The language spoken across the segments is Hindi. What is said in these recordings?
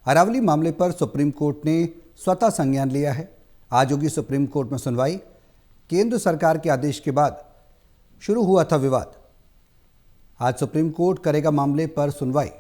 अरावली मामले पर सुप्रीम कोर्ट ने स्वतः संज्ञान लिया है। आज होगी सुप्रीम कोर्ट में सुनवाई। केंद्र सरकार के आदेश के बाद शुरू हुआ था विवाद। आज सुप्रीम कोर्ट करेगा मामले पर सुनवाई।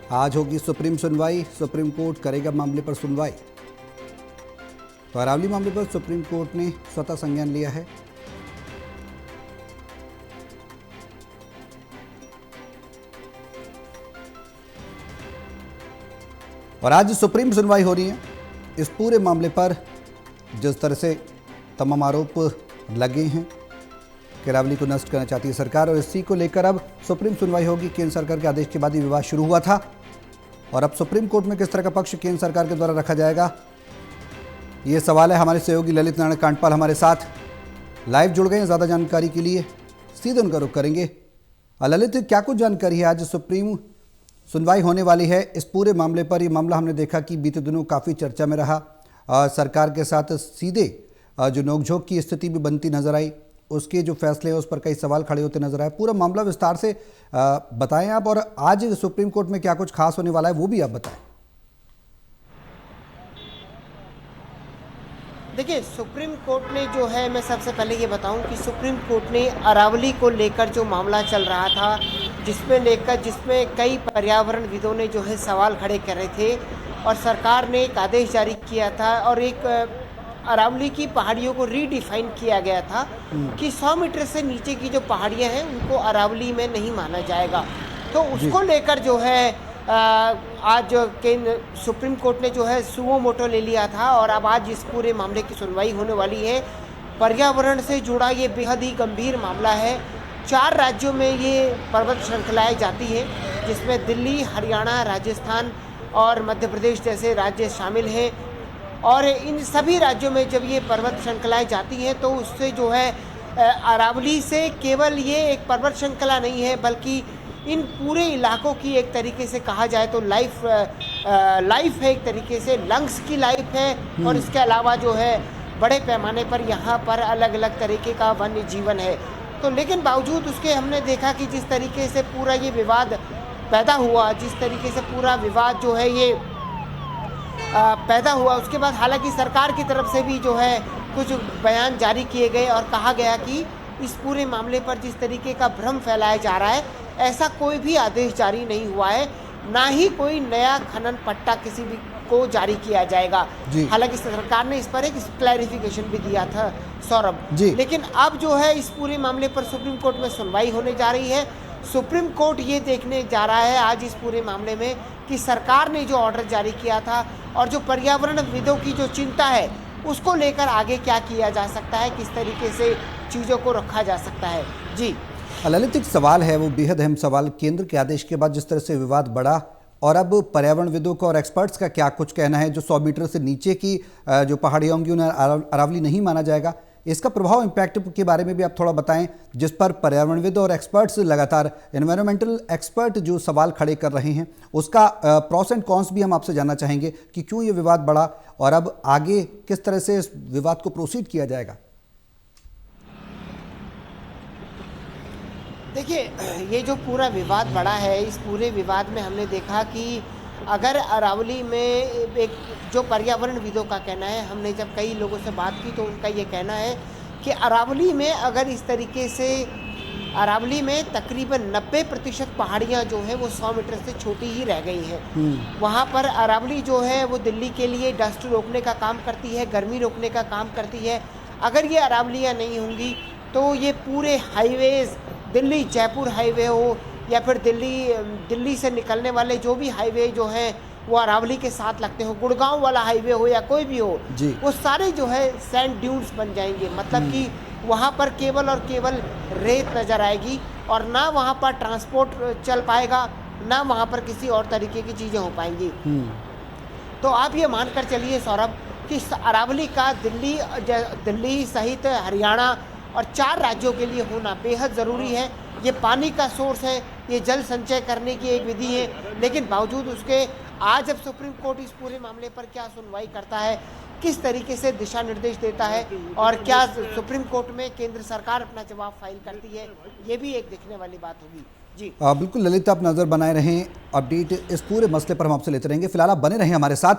आज होगी सुप्रीम सुनवाई। सुप्रीम कोर्ट करेगा मामले पर सुनवाई। तो अरावली मामले पर सुप्रीम कोर्ट ने स्वतः संज्ञान लिया है। और आज सुप्रीम सुनवाई हो रही है इस पूरे मामले पर। जिस तरह से तमाम आरोप लगे हैं कि अरावली को नष्ट करना चाहती है सरकार, और इसी को लेकर अब सुप्रीम सुनवाई होगी। केंद्र सरकार के आदेश के बाद ही विवाद शुरू हुआ था, और अब सुप्रीम कोर्ट में किस तरह का पक्ष केंद्र सरकार के द्वारा रखा जाएगा, ये सवाल है। हमारे सहयोगी ललित नारायण कांडपाल हमारे साथ लाइव जुड़ गए हैं। ज़्यादा जानकारी के लिए सीधे उनका रुख करेंगे। ललित, क्या कुछ जानकारी है? आज सुप्रीम सुनवाई होने वाली है इस पूरे मामले पर। ये मामला हमने देखा कि बीते दिनों काफ़ी चर्चा में रहा। सरकार के साथ सीधे जो नोकझोंक की स्थिति भी बनती नजर आई। उसके जो फैसले हैं उस पर कई सवाल खड़े होते नजर आए। पूरा मामला विस्तार से बताएं आप, और आज सुप्रीम कोर्ट में क्या कुछ खास होने वाला है वो भी आप बताएं। देखिए, सुप्रीम कोर्ट ने जो है, मैं सबसे पहले ये बताऊं कि सुप्रीम कोर्ट ने अरावली को लेकर जो मामला चल रहा था, जिसमें कई पर्यावरणविदों ने जो है सवाल खड़े कर रहे थे, और सरकार ने एक आदेश जारी किया था और एक अरावली की पहाड़ियों को रीडिफाइन किया गया था कि 100 मीटर से नीचे की जो पहाड़ियां हैं उनको अरावली में नहीं माना जाएगा। तो उसको लेकर जो है आज सुप्रीम कोर्ट ने जो है सुओ मोटो ले लिया था, और अब आज इस पूरे मामले की सुनवाई होने वाली है। पर्यावरण से जुड़ा ये बेहद ही गंभीर मामला है। 4 राज्यों में ये पर्वत श्रृंखलाएँ जाती हैं, जिसमें दिल्ली, हरियाणा, राजस्थान और मध्य प्रदेश जैसे राज्य शामिल हैं। और इन सभी राज्यों में जब ये पर्वत श्रृंखलाएँ जाती हैं तो उससे जो है अरावली से केवल ये एक पर्वत श्रृंखला नहीं है, बल्कि इन पूरे इलाकों की एक तरीके से कहा जाए तो लाइफ है, एक तरीके से लंग्स की लाइफ है। और इसके अलावा जो है बड़े पैमाने पर यहाँ पर अलग अलग तरीके का वन्य जीवन है। तो लेकिन बावजूद उसके हमने देखा कि जिस तरीके से पूरा ये विवाद पैदा हुआ, जिस तरीके से पूरा विवाद जो है ये पैदा हुआ, उसके बाद हालांकि सरकार की तरफ से भी जो है कुछ बयान जारी किए गए और कहा गया कि इस पूरे मामले पर जिस तरीके का भ्रम फैलाया जा रहा है, ऐसा कोई भी आदेश जारी नहीं हुआ है, ना ही कोई नया खनन पट्टा किसी भी को जारी किया जाएगा। हालांकि सरकार ने इस पर एक क्लैरिफिकेशन भी दिया था, सौरभ। लेकिन अब जो है इस पूरे मामले पर सुप्रीम कोर्ट में सुनवाई होने जा रही है। सुप्रीम कोर्ट ये देखने जा रहा है आज इस पूरे मामले में कि सरकार ने जो ऑर्डर जारी किया था और जो पर्यावरणविदों की जो चिंता है उसको लेकर आगे क्या किया जा सकता है, किस तरीके से चीज़ों को रखा जा सकता है। जी ललित, एक सवाल है, वो बेहद अहम सवाल। केंद्र के आदेश के बाद जिस तरह से विवाद बढ़ा, और अब पर्यावरणविदों का और एक्सपर्ट्स का क्या कुछ कहना है, जो 100 मीटर से नीचे की जो पहाड़ियाँ होंगी उन्हें अरावली नहीं माना जाएगा, इसका प्रभाव इम्पैक्ट के बारे में भी आप थोड़ा बताएं, जिस पर पर्यावरणविद और एक्सपर्ट्स लगातार एनवायरमेंटल एक्सपर्ट जो सवाल खड़े कर रहे हैं, उसका प्रॉस एंड कॉन्स भी हम आपसे जानना चाहेंगे कि क्यों ये विवाद बढ़ा और अब आगे किस तरह से इस विवाद को प्रोसीड किया जाएगा। देखिए, ये जो पूरा विवाद बढ़ा है, इस पूरे विवाद में हमने देखा कि अगर अरावली में एक जो पर्यावरणविदों का कहना है, हमने जब कई लोगों से बात की तो उनका ये कहना है कि अरावली में अगर इस तरीके से अरावली में तकरीबन 90% पहाड़ियाँ जो हैं वो 100 मीटर से छोटी ही रह गई हैं। वहाँ पर अरावली जो है वो दिल्ली के लिए डस्ट रोकने का काम करती है, गर्मी रोकने का काम करती है। अगर ये अरावलियाँ नहीं होंगी तो ये पूरे हाईवेज़, दिल्ली जयपुर हाईवे हो या फिर दिल्ली से निकलने वाले जो भी हाईवे जो हैं वो अरावली के साथ लगते हो, गुड़गांव वाला हाईवे हो या कोई भी हो, वो सारे जो है सैंड ड्यून्स बन जाएंगे। मतलब कि वहाँ पर केवल और केवल रेत नज़र आएगी और ना वहाँ पर ट्रांसपोर्ट चल पाएगा, ना वहाँ पर किसी और तरीके की चीज़ें हो पाएंगी। तो आप ये मानकर चलिए सौरभ कि अरावली का दिल्ली सहित हरियाणा और 4 राज्यों के लिए होना बेहद ज़रूरी है। ये पानी का सोर्स है, ये जल संचय करने की एक विधि है, लेकिन बावजूद उसके आज अब सुप्रीम कोर्ट इस पूरे मामले पर क्या सुनवाई करता है, किस तरीके से दिशा निर्देश देता है और क्या सुप्रीम कोर्ट में केंद्र सरकार अपना जवाब फाइल करती है, ये भी एक देखने वाली बात होगी। जी बिल्कुल ललित, आप नज़र बनाए रहें, अपडेट इस पूरे मसले पर हम आपसे लेते रहेंगे। फिलहाल आप बने रहें हमारे साथ।